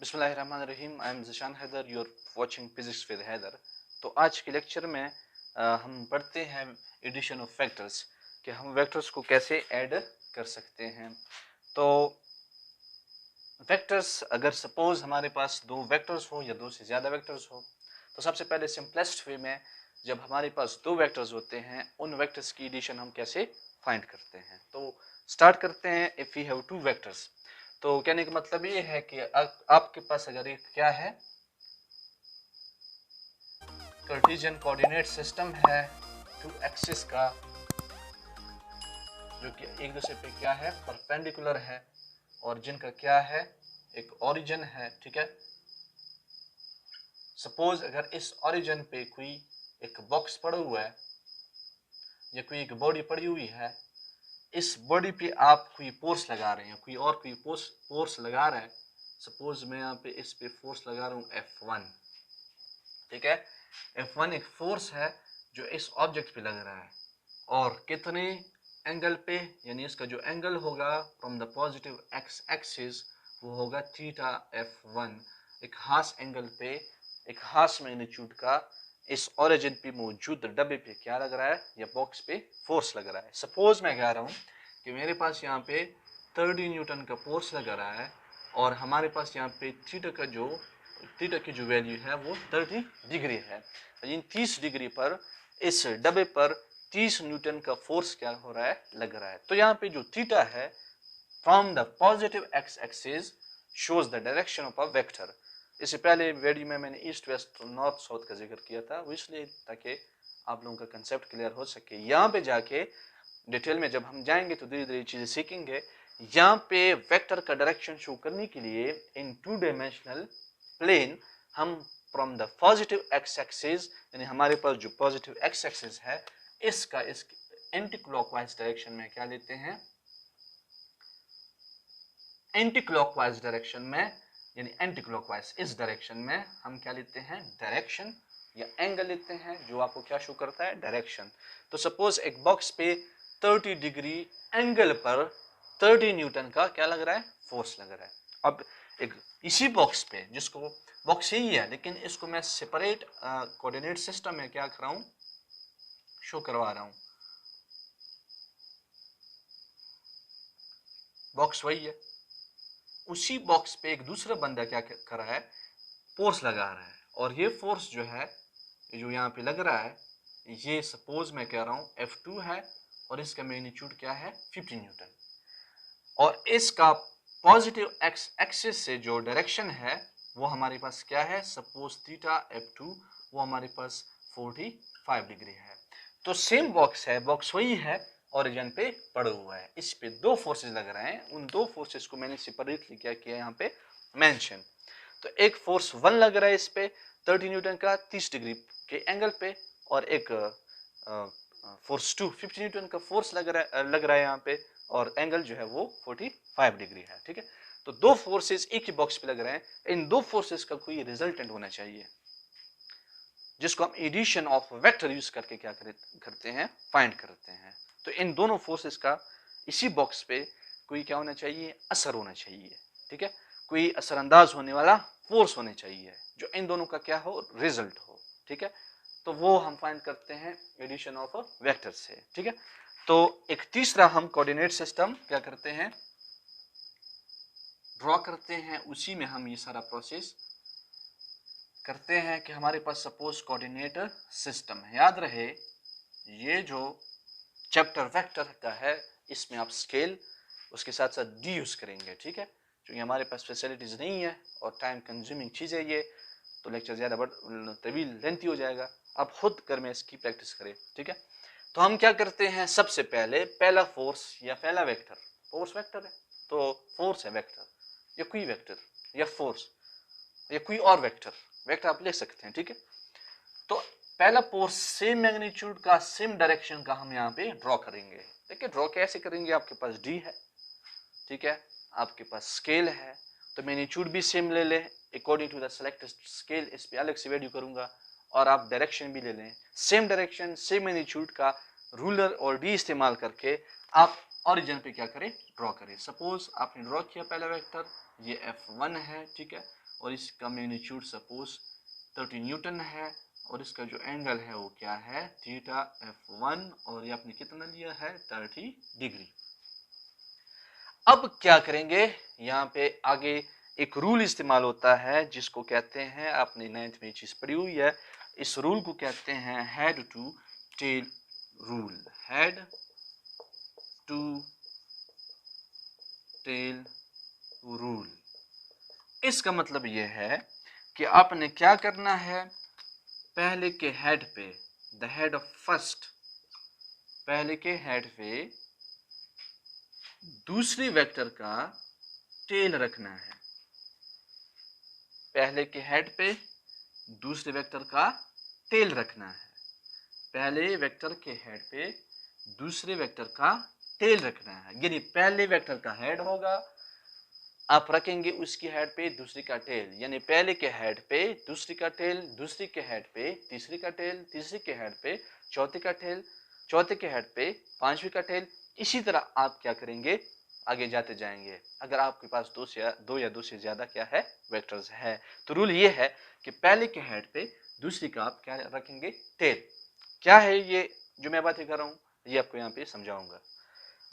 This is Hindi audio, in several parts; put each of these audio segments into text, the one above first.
बिस्मिल्लाहिर्रहमानिर्रहीम। I am Zeeshan Haider, you are watching physics with Haider. तो आज के लेक्चर में हम पढ़ते हैं एडिशन ऑफ वेक्टर्स कि हम वेक्टर्स को कैसे ऐड कर सकते हैं। तो वेक्टर्स, अगर सपोज हमारे पास दो वेक्टर्स हो या दो से ज़्यादा वेक्टर्स हो, तो सबसे पहले सिंपलेस्ट वे में जब हमारे पास दो वेक्टर्स होते हैं उन वेक्टर्स की एडिशन हम कैसे फाइंड करते हैं। तो स्टार्ट करते हैं। If we have two vectors, तो कहने का मतलब ये है कि आपके पास अगर एक क्या है, कार्टेशियन कोऑर्डिनेट सिस्टम है टू एक्सिस का, जो कि एक दूसरे पे क्या है, परपेंडिकुलर है, और जिनका क्या है, एक ओरिजिन है। ठीक है, सपोज अगर इस ओरिजिन पे कोई एक बॉक्स पड़ा हुआ है या कोई एक बॉडी पड़ी हुई है, इस बॉडी पे आप कोई फोर्स लगा रहे हैं, कोई फोर्स लगा रहा है। सपोज मैं यहाँ पे इस पे फोर्स लगा रहा हूँ F1। ठीक है, F1 एक फोर्स है जो इस ऑब्जेक्ट पे लग रहा है, और कितने एंगल पे, यानी इसका जो एंगल होगा from the positive X axis वो होगा थीटा F1। एक खास एंगल पे, एक खास मैग्नीट्यूड का इस ओरिजिन पे मौजूद डब्बे पे क्या लग रहा है, या बॉक्स पे फोर्स लग रहा है। सपोज मैं कह रहा हूँ कि मेरे पास यहाँ पे 30 न्यूटन का फोर्स लग रहा है, और हमारे पास यहाँ पे थीटा की जो वैल्यू है वो 30 डिग्री है। इन 30 डिग्री पर इस डब्बे पर 30 न्यूटन का फोर्स क्या हो रहा है, लग रहा है। तो यहाँ पे जो थीटा है from the positive X axis shows the direction of a vector. इससे पहले वीडियो में मैंने ईस्ट वेस्ट नॉर्थ साउथ का जिक्र किया था, वो इसलिए ताकि आप लोगों का कंसेप्ट क्लियर हो सके। यहाँ पे जाके डिटेल में जब हम जाएंगे तो धीरे धीरे चीजें सीखेंगे। यहाँ पे वेक्टर का डायरेक्शन शो करने के लिए इन 2 डायमेंशनल प्लेन हम from the positive X axis, यानी हमारे पास जो पॉजिटिव एक्स एक्सिस है इसका इस एंटी क्लॉकवाइज डायरेक्शन में क्या लेते हैं, एंटी क्लॉकवाइज डायरेक्शन में, यानी एंटी क्लॉकवाइज इस डायरेक्शन में हम क्या लेते हैं, डायरेक्शन या एंगल लेते हैं जो आपको क्या शो करता है, डायरेक्शन। तो सपोज एक बॉक्स पे 30 डिग्री एंगल पर 30 न्यूटन का क्या लग रहा है, फोर्स लग रहा है। अब एक इसी बॉक्स पे, जिसको बॉक्स यही है लेकिन इसको मैं सेपरेट कोऑर्डिनेट सिस्टम में क्या कर रहा हूं, शो करवा रहा हूं। बॉक्स वही है, उसी बॉक्स पे एक दूसरा बंदा क्या कर रहा है, फोर्स लगा रहा है, और ये फोर्स जो है, जो यहाँ पे लग रहा है, ये सपोज मैं कह रहा हूँ F2 है, और इसका मैग्नीट्यूड क्या है, 50 न्यूटन, और इसका पॉजिटिव एक्स एक्सिस से जो डायरेक्शन है वो हमारे पास क्या है, सपोज थीटा F2 वो हमारे पास 45 डिग्री है। तो सेम बॉक्स है, बॉक्स वही है, ओरिजिन पे पड़ा हुआ है, इस पे दो फोर्सेस लग रहे हैं। उन दो फोर्सेस को मैंने सेपरेटली क्या किया यहाँ पे मेंशन। तो एक फोर्स 1 लग रहा है इस पे 30 न्यूटन का 30 डिग्री के एंगल पे, और एक फोर्स 2 50 न्यूटन का फोर्स लग रहा है यहाँ पे, और एंगल जो है वो 45 डिग्री है। ठीक है, तो दो फोर्सेस एक ही बॉक्स पे लग रहे हैं, इन दो फोर्सेस का कोई रिजल्टेंट होना चाहिए, जिसको हम एडिशन ऑफ वेक्टर यूज करके क्या करते हैं, फाइंड करते हैं। तो इन दोनों फोर्सेस का इसी बॉक्स पे कोई क्या होना चाहिए, असर होना चाहिए। ठीक है, कोई असरअंदाज होने वाला फोर्स होने चाहिए जो इन दोनों का क्या हो, रिजल्ट हो। ठीक है, तो वो हम फाइंड करते हैं एडिशन ऑफ वेक्टर से। ठीक है, तो एक तीसरा हम कोऑर्डिनेट सिस्टम क्या करते हैं, ड्रॉ करते हैं। उसी में हम ये सारा प्रोसेस करते हैं कि हमारे पास सपोज कोऑर्डिनेट सिस्टम है। याद रहे ये जो चैप्टर वेक्टर का है, इसमें आप स्केल उसके साथ साथ डी यूज करेंगे। ठीक है, क्योंकि हमारे पास फैसिलिटीज नहीं है और टाइम कंज्यूमिंग चीज है ये, तो लेक्चर ज्यादा तवील लेंथी हो जाएगा। आप खुद घर में इसकी प्रैक्टिस करें। ठीक है, तो हम क्या करते हैं, सबसे पहले पहला फोर्स या पहला वेक्टर, फोर्स वेक्टर है तो फोर्स है वेक्टर, या कोई वेक्टर या फोर्स या कोई और वेक्टर, वेक्टर आप ले सकते हैं। ठीक है, तो पहला फोर्स सेम मैग्नीट्यूड का, सेम डायरेक्शन का हम यहाँ पे ड्रॉ करेंगे। देखिए ड्रॉ कैसे करेंगे, आपके पास डी है, ठीक है, आपके पास स्केल है, तो मैग्नीट्यूड भी सेम ले लें according to the selected scale. इस पे अलग से वैल्यू करूंगा, और आप डायरेक्शन भी ले लें, सेम डायरेक्शन सेम मैग्नीट्यूड का रूलर और डी इस्तेमाल करके आप ओरिजिन पे क्या करें, ड्रॉ करें। सपोज आपने ड्रॉ किया पहला वेक्टर, ये F1 है। ठीक है, और इसका मैग्नीट्यूड सपोज 30 न्यूटन है और इसका जो एंगल है वो क्या है थीटा F1 और ये आपने कितना लिया है 30 डिग्री। अब क्या करेंगे, यहाँ पे आगे एक रूल इस्तेमाल होता है जिसको कहते हैं, आपने 9th में चीज पढ़ी हुई है, इस रूल को कहते हैं head to tail rule. Head to tail rule, इसका मतलब यह है कि आपने क्या करना है, पहले के हेड पे, द हेड ऑफ फर्स्ट, पहले के हेड पे दूसरी वेक्टर का टेल रखना है। पहले के हेड पे दूसरे वेक्टर का टेल रखना है। पहले वेक्टर के हेड पे दूसरे वेक्टर का टेल रखना है, यानी पहले वेक्टर का हेड होगा, आप रखेंगे उसकी हेड पे दूसरी का टेल, यानी पहले के हेड पे दूसरी का टेल, दूसरी के हेड पे तीसरी का टेल, तीसरी के हेड पे चौथे का टेल, चौथे के हेड पे पांचवी का टेल। इसी तरह आप क्या करेंगे, आगे जाते जाएंगे। अगर आपके पास दो या दो से ज्यादा क्या है वेक्टर्स है, तो रूल ये है कि पहले के हेड पे दूसरी का आप क्या रखेंगे टेल। क्या है ये जो मैं बातें कर रहा हूँ, ये आपको यहाँ पे समझाऊंगा।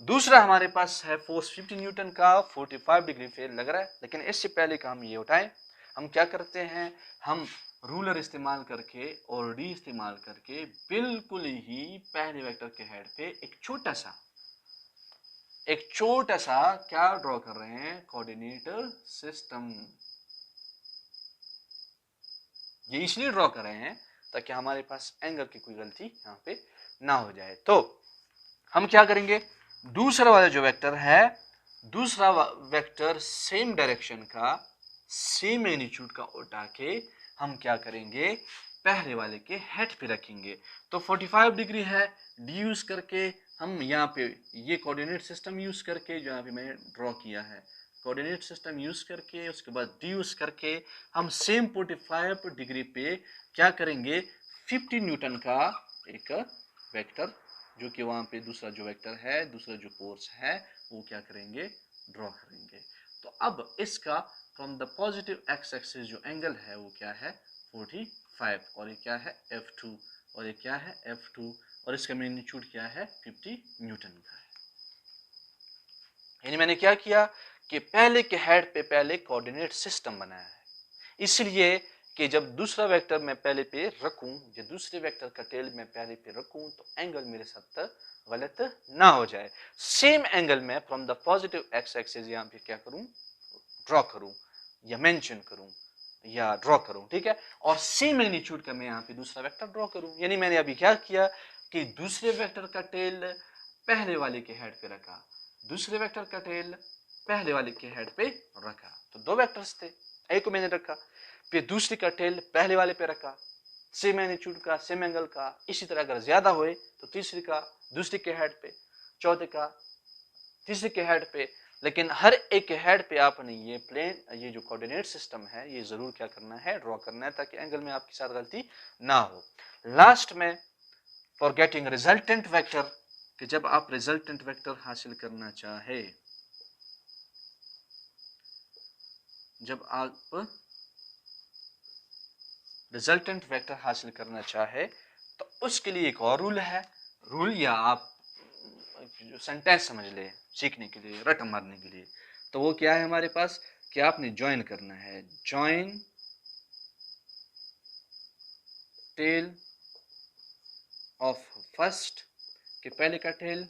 दूसरा हमारे पास है फोर्स 50 न्यूटन का, 45 डिग्री फेल लग रहा है, लेकिन इससे पहले का हम ये उठाएं, हम क्या करते हैं, हम रूलर इस्तेमाल करके और डी इस्तेमाल करके बिल्कुल ही पहले वेक्टर के हेड पे एक छोटा सा क्या ड्रॉ कर रहे हैं, कोऑर्डिनेटर सिस्टम। ये इसलिए ड्रॉ कर रहे हैं ताकि हमारे पास एंगल की कोई गलती यहाँ पे ना हो जाए। तो हम क्या करेंगे, दूसरा वाला जो वेक्टर है, दूसरा वेक्टर सेम डायरेक्शन का, सेम मैग्नीट्यूड का उठा के हम क्या करेंगे, पहले वाले के हेड पे रखेंगे। तो 45 डिग्री है, डी यूज करके हम यहाँ पे ये कोऑर्डिनेट सिस्टम यूज करके, जो यहाँ पे मैंने ड्रॉ किया है, कोऑर्डिनेट सिस्टम यूज करके, उसके बाद डी यूज करके हम सेम 45 डिग्री पे क्या करेंगे, 50 न्यूटन का एक वेक्टर, जो कि वहां पे दूसरा जो वेक्टर है, दूसरा जो फोर्स है, वो क्या करेंगे, ड्रॉ करेंगे। तो अब इसका from the positive X axis जो एंगल है वो क्या है 45, और ये क्या है F2, और ये क्या है F2, और इसका मैग्नीट्यूड क्या है 50 न्यूटन का है। यानी मैंने क्या किया कि पहले के हेड पे पहले कोऑर्डिनेट सिस्टम बनाया है, इसलिए कि जब दूसरा वेक्टर मैं पहले पे रखूं, जो दूसरे वेक्टर का टेल मैं पहले पे रखूं, तो एंगल मेरे साथ गलत ना हो जाए। सेम एंगल में from the positive X axis यहाँ पे क्या करूं, ड्रॉ करूं या मेंशन करूं या ड्रॉ करूं, ठीक है। और सेम मैग्नीट्यूड का मैं यहाँ पे दूसरा वेक्टर ड्रॉ करूं, यानी मैंने अभी क्या किया कि दूसरे वेक्टर का टेल पहले वाले के हेड पे रखा, दूसरे वेक्टर का टेल पहले वाले के हेड पे रखा। तो दो वेक्टर्स थे, एक को मैंने रखा, फिर दूसरे का टेल पहले वाले पे रखा, सेम मैग्नीट्यूड का, सेम एंगल का। इसी तरह अगर ज्यादा हुए तो तीसरे का दूसरे के हेड पे, चौथे का तीसरे के हेड पे। लेकिन हर एक हेड पे आपने ये प्लेन, ये जो कोऑर्डिनेट सिस्टम है, ये जरूर क्या करना है, ड्रॉ करना है, ताकि एंगल में आपके साथ गलती ना हो। लास्ट में फॉर गेटिंग रिजल्टेंट वेक्टर, कि जब आप रिजल्टेंट वेक्टर हासिल करना चाहे, जब आप रिजल्टेंट वेक्टर हासिल करना चाहे तो उसके लिए एक और रूल है, रूल या आप जो सेंटेंस समझ ले सीखने के लिए, रटम मारने के लिए, तो वो क्या है हमारे पास कि आपने ज्वाइन करना है, ज्वाइन टेल ऑफ फर्स्ट के पहले का tail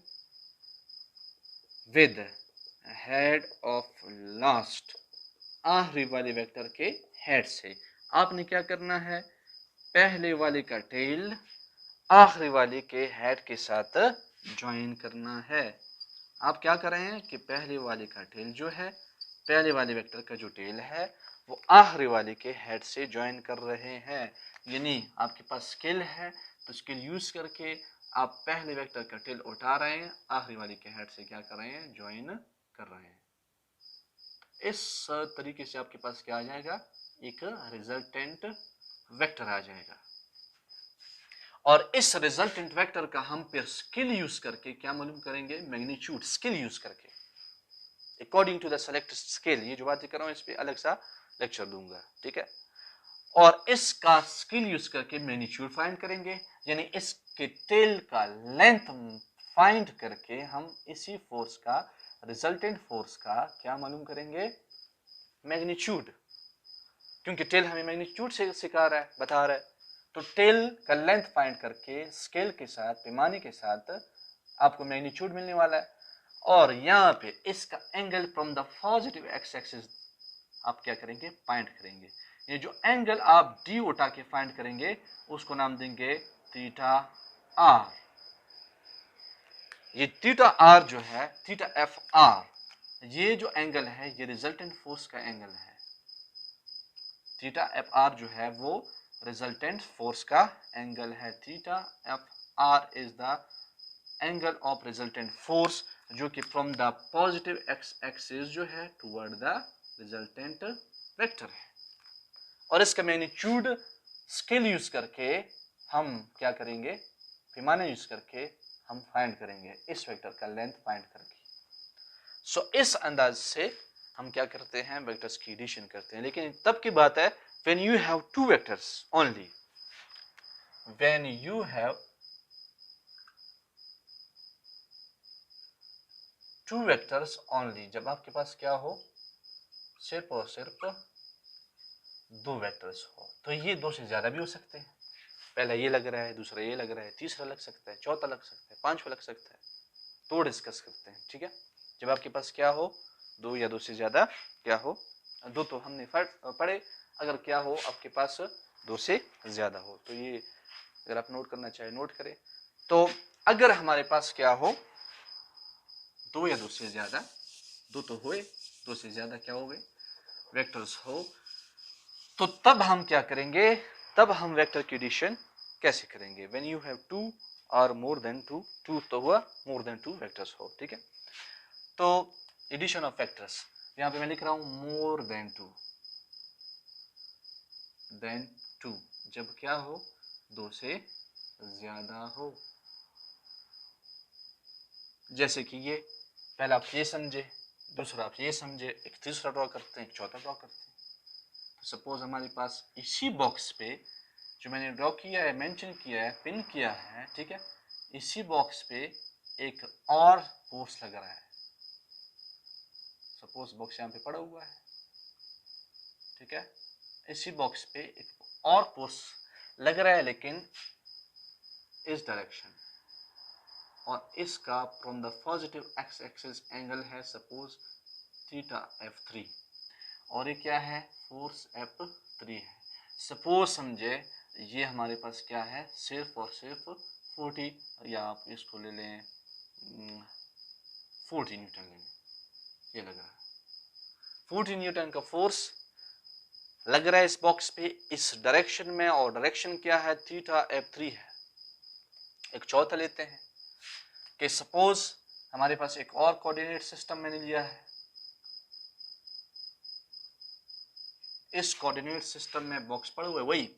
with head of last, आखिरी वाले वेक्टर के हेड से। आपने क्या करना है, पहले वाले का टेल आखिरी वाले के हेड के साथ ज्वाइन करना है। आप क्या कर रहे हैं कि पहले वाले का टेल जो है, पहले वाले वेक्टर का जो टेल है, वो आखिरी वाले के हेड से ज्वाइन कर रहे हैं। यानी आपके पास स्केल है, तो स्केल यूज करके आप पहले वेक्टर का टेल उठा रहे हैं, आखिरी वाले के हेड से क्या कर रहे हैं, ज्वाइन कर रहे हैं। इस तरीके से आपके पास क्या आ जाएगा, एक रिजल्टेंट वेक्टर आ जाएगा। और इस रिजल्टेंट वेक्टर का हम फिर स्केल यूज करके क्या मालूम करेंगे, मैग्नीट्यूड स्केल यूज करके, according to the selected scale. ये जो बातें कर रहा हूं इस पे अलग सा लेक्चर दूंगा, ठीक है। और इसका स्किल यूज करके मैग्नीट्यूड फाइंड करेंगे, यानी इसके टेल का लेंथ फाइंड करके हम इसी फोर्स का, रिजल्टेंट फोर्स का क्या मालूम करेंगे, मैग्नीट्यूड, क्योंकि टेल हमें मैग्नीट्यूड से सिखा रहा है, बता रहा है। तो टेल का लेंथ फाइंड करके स्केल के साथ, पैमाने के साथ आपको मैग्नीट्यूड मिलने वाला है। और यहाँ पे इसका angle from the positive X axis आप क्या करेंगे, फाइंड करेंगे। ये जो एंगल आप डी उठा के फाइंड करेंगे उसको नाम देंगे थीटा आर। ये थीटा आर जो है, थीटा एफ आर, ये जो एंगल है ये रिजल्टेंट फोर्स का एंगल है। थीटा एफ आर जो है वो रिजल्टेंट फोर्स का एंगल है। Theta F R is the angle of resultant force, जो कि from the positive X axis जो है टुवर्ड द रिजल्टेंट वेक्टर है। और इसका मैग्नीट्यूड स्केल यूज करके हम क्या करेंगे, पैमाना यूज करके हम फाइंड करेंगे इस वेक्टर का लेंथ फाइंड करके। सो इस अंदाज से हम क्या करते हैं, वेक्टर्स की एडिशन करते हैं। लेकिन तब की बात है when you have two vectors only, when you have two vectors only, जब आपके पास क्या हो, सिर्फ और सिर्फ दो वेक्टर्स हो। तो ये दो से ज्यादा भी हो सकते हैं, पहला ये लग रहा है, दूसरा ये लग रहा है, तीसरा लग सकता है, चौथा लग सकता है, पांचवा लग सकता है, तो डिस्कस करते हैं, ठीक है। जब आपके पास क्या हो, दो या दो से ज्यादा क्या हो, दो तो हमने पढ़े, अगर क्या हो आपके पास दो से ज्यादा हो, तो ये अगर आप नोट करना चाहे नोट करें। तो अगर हमारे पास क्या हो, दो या दो से ज्यादा, दो तो हुए, दो से ज्यादा क्या हो गए, वेक्टर्स हो, तो तब हम क्या करेंगे, तब हम वेक्टर की एडिशन कैसे करेंगे, व्हेन यू हैव टू और मोर देन टू, टू तो हुआ, मोर देन टू वेक्टर्स हो, ठीक है। तो एडिशन ऑफ वेक्टर्स, यहां पे मैं लिख रहा हूं मोर देन टू, जब क्या हो, दो से ज्यादा हो। जैसे कि ये पहला आप ये समझे, दूसरा आप ये समझे, एक तीसरा ड्रॉ करते हैं, एक चौथा ड्रॉ करते हैं। तो सपोज हमारे पास इसी बॉक्स पे जो मैंने ड्रॉ किया है, मेंशन किया है, पिन किया है, ठीक है, इसी बॉक्स पे एक और फोर्स लग रहा है। सपोज बॉक्स यहाँ पे पड़ा हुआ है, ठीक है, इसी बॉक्स पे एक और फोर्स लग रहा है, लेकिन इस डायरेक्शन, और इसका from the positive X axis angle है सपोज थीटा F3, और ये क्या है, फोर्स F3 है। सपोज समझे ये हमारे पास क्या है, सिर्फ और सिर्फ 40, या आप इसको ले लें 40 न्यूटन ले लें, ये लग रहा है 40 न्यूटन का फोर्स लग रहा है इस बॉक्स पे, इस डायरेक्शन में, और डायरेक्शन क्या है, थीटा F3 है। एक चौथा लेते हैं कि सपोज हमारे पास एक और कोऑर्डिनेट सिस्टम मैंने लिया है, इस कोऑर्डिनेट सिस्टम में बॉक्स पड़ा हुआ है, वही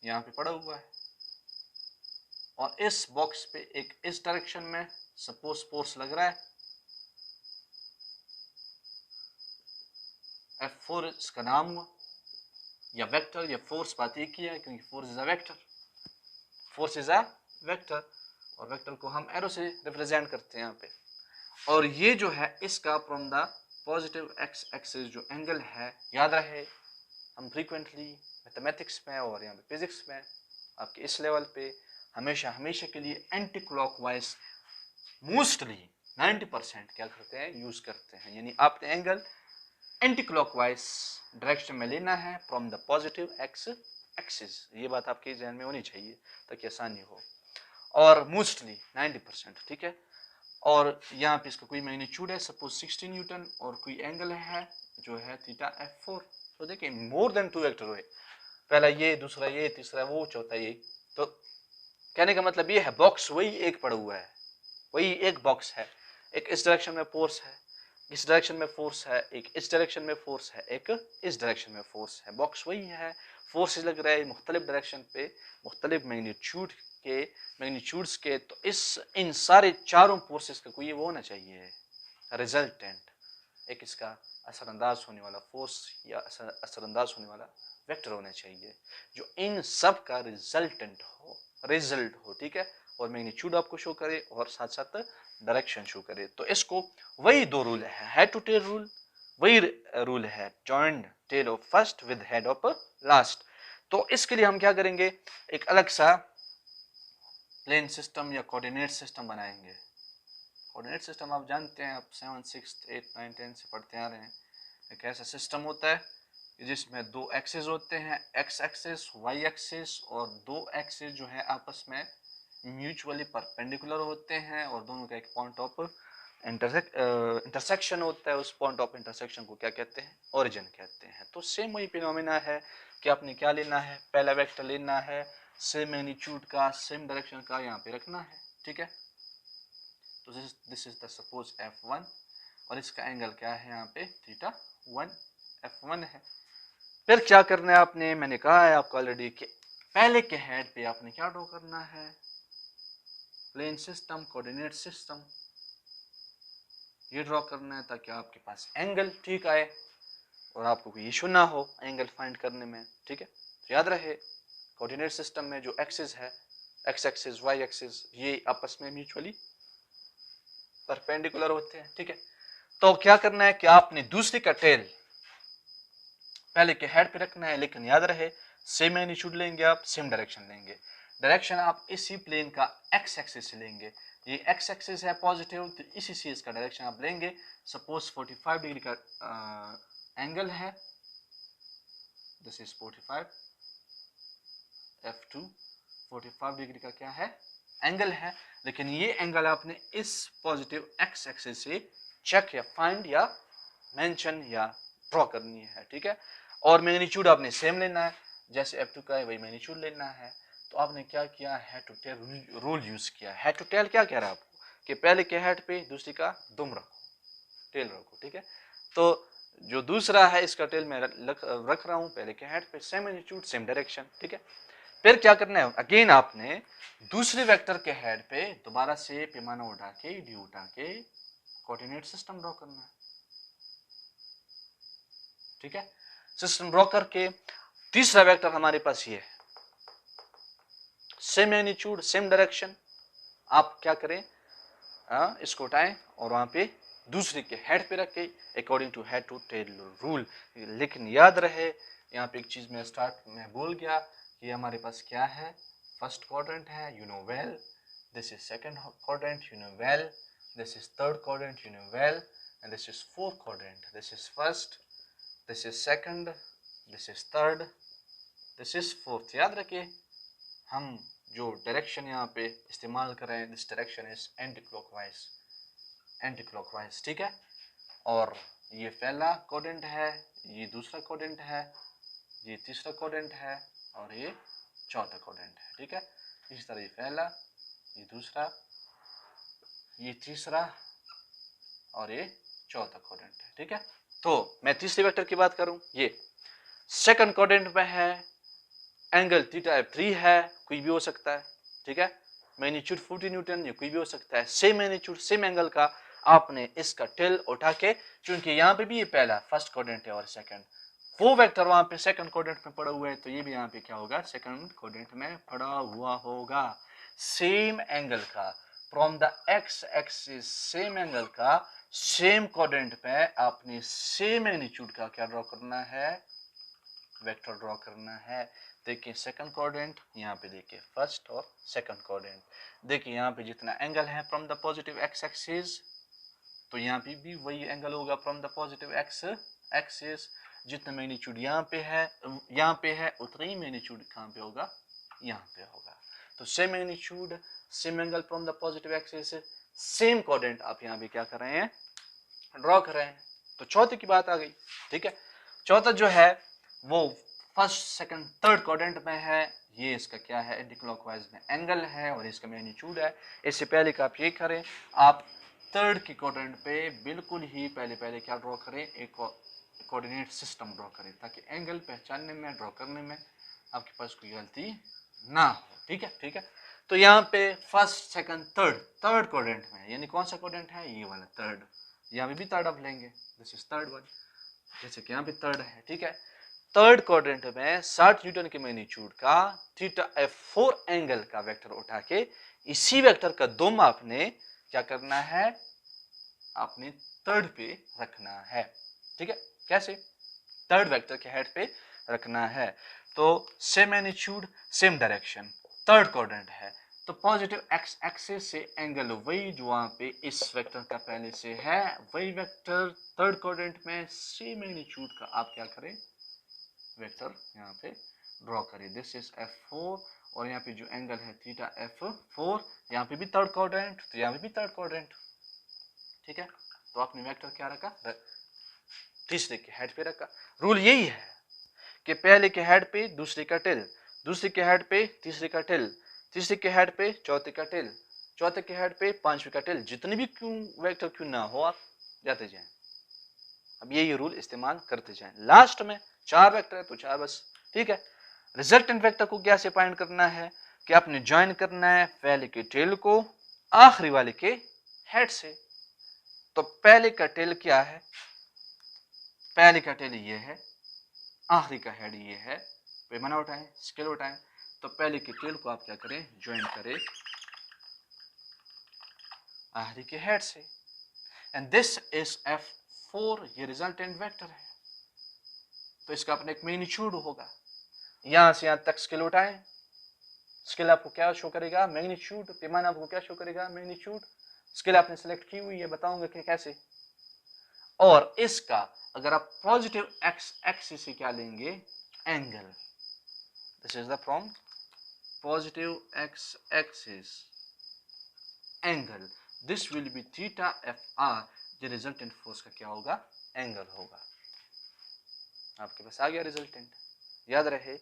यहां पे पड़ा हुआ है, और इस बॉक्स पे एक इस डायरेक्शन में सपोज फोर्स लग रहा है F4, इसका नाम हुआ, या वेक्टर या फोर्स, बात एक ही है, क्योंकि force is a vector, force is a vector, और वेक्टर को हम एरो से रिप्रेजेंट करते हैं यहाँ पे। और ये जो है इसका from the positive X axis जो एंगल है, याद रहे हम फ्रीक्वेंटली मैथमेटिक्स में और यहाँ पे फिजिक्स में आपके इस लेवल पे हमेशा हमेशा के लिए एंटी क्लॉकवाइज मोस्टली 90% क्या करते हैं, यूज करते हैं। यानी आपने एंगल एंटी क्लॉकवाइज डायरेक्शन में लेना है from the positive X axis, ये बात आपके ध्यान में होनी चाहिए ताकि आसानी हो। और मोस्टली 90%, ठीक है। और यहाँ पे इसका कोई मैग्नीट्यूड है सपोज 16 न्यूटन, और कोई एंगल है जो है थीटा F4। तो देखिए मोर देन टू वेक्टर हुए, पहला ये, दूसरा ये, तीसरा वो, चौथा ये। तो कहने का मतलब ये है बॉक्स वही एक पड़ा हुआ है, वही एक बॉक्स है, एक इस डायरेक्शन में फोर्स है, इस डायरेक्शन में फोर्स है, एक इस डायरेक्शन में फोर्स है, एक इस डायरेक्शन में फोर्स है, बॉक्स वही है, फोर्स लग रहा है मुख्तलिफ डायरेक्शन पे, मुख्तलिफ मैग्नीट्यूड्स के। तो इन सारे चारों फोर्सेस का कोई वो होना चाहिए रिजल्टेंट, एक इसका असरअंदाज होने वाला फोर्स या असरअंदाज होने वाला वेक्टर होना चाहिए जो इन सब का रिजल्ट हो, ठीक है, और मैग्नीट्यूड आपको शो करे और साथ साथ डायरेक्शन शो करे। तो इसको वही दो रूल है, हेड टू टेल रूल, वही रूल है joint tail of first with head of last. तो इसके लिए हम क्या करेंगे, एक अलग सा प्लेन सिस्टम या कोऑर्डिनेट सिस्टम बनाएंगे। कोऑर्डिनेट सिस्टम आप जानते हैं, आप 7, 6, 8, 9, 10 से पढ़ते आ रहे हैं। एक ऐसा सिस्टम होता है जिसमें दो एक्सिस होते हैं, एक्स एक्सिस, वाई एक्सिस, और दो एक्सिस जो है आपस में म्यूचुअली परपेंडिकुलर होते हैं और दोनों का एक पॉइंट ऑफ इंटरसेक्शन होता है। उस पॉइंट ऑफ इंटरसेक्शन को क्या कहते हैं, ओरिजिन कहते हैं। तो सेम वही फिनोमेना है कि आपने क्या लेना है, पहला वेक्टर लेना है, सेम मैग्नीट्यूड का, सेम डायरेक्शन का यहाँ पे रखना है, ठीक है। तो this is the suppose F1 और इसका एंगल क्या है यहाँ पे, θ1 F1 है। फिर क्या करना है आपने, मैंने कहा है आपको ऑलरेडी कि पहले के हेड पे आपने क्या ड्रॉ करना है, प्लेन सिस्टम, कोऑर्डिनेट सिस्टम, ये ड्रॉ करना है ताकि आपके पास एंगल ठीक आए और आपको कोई इशू ना हो एंगल फाइंड करने में, ठीक है। तो याद रहे कोऑर्डिनेट सिस्टम में जो एक्सिस है, एक्स एक्सिस, वाई एक्सिस, ये आपस में म्यूचुअली परपेंडिकुलर होते हैं, ठीक है। तो क्या करना है कि आपने दूसरी का टेल पहले के हेड पे रखना है, लेकिन याद रहे सेम मैग्नीट्यूड लेंगे आप, सेम डायरेक्शन लेंगे। डायरेक्शन आप इसी प्लेन का एक्स एक्सिस से लेंगे, ये एक्स एक्सिस है पॉजिटिव, तो इसी से इसका डायरेक्शन आप लेंगे। सपोज 45 डिग्री का एंगल है, दिस इज 45, F2 45 डिग्री का क्या है, एंगल है, लेकिन ये एंगल आपने इस पॉजिटिव एक्स एक्सिस से चेक या फाइंड या मेंशन या ड्रॉ करनी है, ठीक है। और मैग्नीट्यूड आपने सेम लेना है, जैसे F2 का है वही मैग्नीट्यूड लेना है। तो आपने क्या किया, head to tail rule use किया। हेड टू टेल क्या कह रहा है आपको कि पहले के हेड पे दूसरी का दुम रखो, टेल रखो, ठीक है। तो जो दूसरा है इसका टेल मैं रख रहा हूं पहले के हेड पे, सेम मैग्नीट्यूड सेम डायरेक्शन, ठीक है। फिर क्या करना है, अगेन आपने दूसरे वेक्टर के हेड पे दोबारा से पैमाना उठा के, डी उठा के कोऑर्डिनेट सिस्टम ड्रॉ करना है, ठीक है। सिस्टम ड्रॉ करके तीसरा वेक्टर हमारे पास ये है, सेम मैग्नीट्यूड सेम डायरेक्शन। आप क्या करें, इसको उठाएं और वहां पे दूसरे के हेड पे रख के according to head to tail rule. लेकिन याद रहे यहाँ पे एक चीज मैं स्टार्ट में भूल गया कि हमारे पास क्या है, फर्स्ट क्वाड्रेंट है, you know well, this is second quadrant, you know well, this is third quadrant, you know well, and this is fourth quadrant, this is first, this is second, this is third, this is fourth. याद रखिए हम जो डायरेक्शन यहाँ पे इस्तेमाल कर रहे हैं, this direction is anti clockwise, anti clockwise, ठीक है। और ये पहला क्वाड्रेंट है, ये दूसरा क्वाड्रेंट है, ये तीसरा क्वाड्रेंट है और ये चौथा क्वाड्रेंट है, ठीक है। इस तरह ये पहला, ये दूसरा, ये तीसरा और ये चौथा क्वाड्रेंट है, ठीक है। तो मैं तीसरे वेक्टर की बात करूं, ये सेकंड क्वाड्रेंट में है, एंगल θ3 है, कोई भी हो सकता है, ठीक है। मैग्नीट्यूड 40 न्यूटन, ये कोई भी हो सकता है। सेम मैग्नीट्यूड सेम एंगल का आपने इसका टेल उठा के, क्योंकि यहाँ पे भी ये पहला फर्स्ट क्वाड्रेंट है और सेकंड, वो वेक्टर वहां पे सेकंड क्वाड्रेंट में पड़ा हुआ है, तो ये भी यहाँ पे क्या होगा, सेकंड क्वाड्रेंट में पड़ा हुआ होगा। सेम एंगल का from the x axis, same angle का सेम क्वाड्रेंट पे आपने सेम मैग्नीट्यूड का क्या ड्रॉ करना है, वेक्टर ड्रॉ करना है। देखिए सेकंड क्वाड्रेंट, यहाँ पे देखिए फर्स्ट और सेकंड क्वाड्रेंट, देखिए यहाँ पे जितना एंगल है from the positive X axis, तो यहाँ पे भी वही एंगल होगा from the positive X axis. जितना मैग्नीट्यूड यहाँ पे है उतना ही मैग्नीट्यूड कहाँ पे होगा, यहाँ पे होगा। तो same magnitude same angle from the positive axis, same quadrant आप यहाँ पे क्या कर रहे हैं, ड्रॉ कर रहे हैं। तो चौथे की बात आ गई, ठीक है। चौथा जो है वो फर्स्ट सेकंड थर्ड क्वाड्रेंट में है, ये इसका क्या है, एंटी क्लॉकवाइज में एंगल है और इसका मैग्नीट्यूड है। इससे पहले कि आप ये करें, आप थर्ड के क्वाड्रेंट पे बिल्कुल ही पहले क्या ड्रॉ करें, एक कोऑर्डिनेट सिस्टम ड्रॉ करें, ताकि एंगल पहचानने में, ड्रॉ करने में आपके पास कोई गलती ना हो, ठीक है, ठीक है। तो यहाँ पे फर्स्ट सेकंड थर्ड क्वाड्रेंट में, यानी कौन सा क्वाड्रेंट है, ये वाला थर्ड, यहाँ पे भी थर्ड आप लेंगे, दिस इज थर्ड वन, जैसे कि यहाँ पे थर्ड है, ठीक है। थर्ड क्वाड्रेंट में 60 न्यूटन के मैग्नीट्यूड का थीटा f4 एंगल का वेक्टर उठा के इसी वेक्टर का दुम आपने क्या करना है, आपने थर्ड पे रखना है, ठीक है। कैसे? थर्ड वेक्टर के हेड पे रखना है। तो same magnitude same direction, third quadrant है, तो पॉजिटिव एक्स एक्सिस से एंगल वही जो वहां पे इस वेक्टर का पहले से है, वही वेक्टर थर्ड क्वाड्रेंट में सेम मैग्नीट्यूड का आप क्या करें, वेक्टर यहाँ पे ड्रॉ करें। दिस इज f4 और यहाँ पे जो एंगल है थीटा f4, यहाँ पे भी थर्ड क्वाड्रेंट, तो यहाँ पे भी थर्ड क्वाड्रेंट, ठीक है। तो आपने वेक्टर क्या रखा, तीसरे के हेड पे रखा। रूल यही है कि पहले के हेड पे दूसरे का टेल, दूसरे के हेड पे तीसरे का टेल, तीसरे के हेड पे चौथे का टेल, चौथे के हेड पे पांचवे का टेल, जितने भी क्यों वेक्टर क्यों ना हो आप जाते जाएं। अब यही रूल इस्तेमाल करते जाएं। लास्ट में 4 वेक्टर है तो 4 बस, ठीक है। रिजल्टेंट वेक्टर को कैसे फाइंड करना है कि आपने ज्वाइन करना है पहले के टेल को आखिरी वाले के हेड से। तो पहले का टेल क्या है, पहले का टेल ये है, आखिरी का हेड ये है, पैमाना उठाएं, स्केल उठाएं, तो पहले के टेल को आप क्या करें, ज्वाइन करें आखिरी के हेड से, एंड दिस इज f4, ये रिजल्टेंट वेक्टर है। तो इसका अपने एक मैग्नीट्यूड होगा, यहां से यहां तक स्केल उठाएं, स्केल आपको क्या शो करेगा, मैग्नीट्यूड, पैमाना आपको क्या शो करेगा, मैग्नीट्यूड। स्केल आपने सेलेक्ट की हुई है, बताऊंगा कि कैसे। और इसका अगर आप पॉजिटिव एक्स एक्सिस से क्या लेंगे, angle, this is the from positive X axis angle, this will be theta F R, जो रिजल्टेंट फोर्स का क्या होगा, एंगल होगा। आपके पास आ गया रिजल्टेंट। याद रहे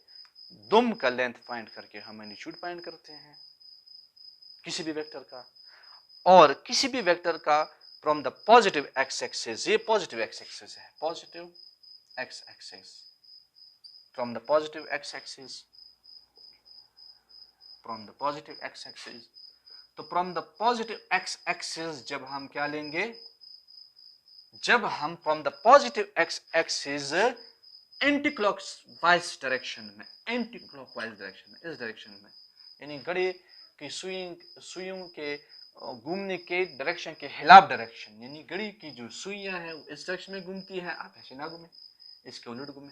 दुम का लेंथ फाइंड करके हम मैग्नीट्यूड फाइंड करते हैं किसी भी वेक्टर का, और किसी भी वेक्टर का from the positive X axis, ये पॉजिटिव एक्स एक्सिस है, positive X axis, from the positive X axis, from the positive X axis, तो from the positive X axis जब हम क्या लेंगे, जब हम from the positive X axis anti clockwise direction में, एंटी क्लॉकवाइज डायरेक्शन में, इस डायरेक्शन में, यानी घड़ी की सुइयों के घूमने के डायरेक्शन के खिलाफ डायरेक्शन, यानी घड़ी की जो सुइयां है इस डायरेक्शन में घूमती है, आप ऐसे ना घूमे, इसके उलट घूमे।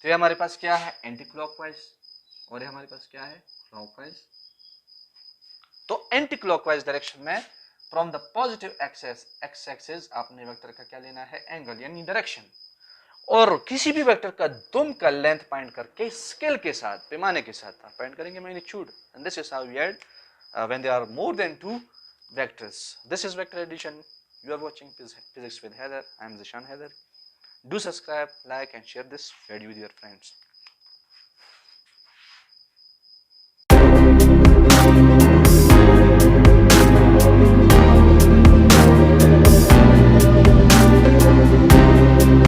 तो ये हमारे पास क्या है, एंटी क्लॉकवाइज, और ये हमारे पास क्या है, क्लॉकवाइज। तो एंटी क्लॉकवाइज डायरेक्शन में from the positive X axis आपने वेक्टर का क्या लेना है, एंगल, यानी डायरेक्शन। और किसी भी वेक्टर का दुम का लेंथ फाइंड करके स्केल के साथ, पैमाने के साथ आप फाइंड करेंगे magnitude, and this is how we add when there are more than 2 vectors. This is vector addition. You are watching Physics with Heather. I am Zishan Heather. Do subscribe, like and share this video with your friends.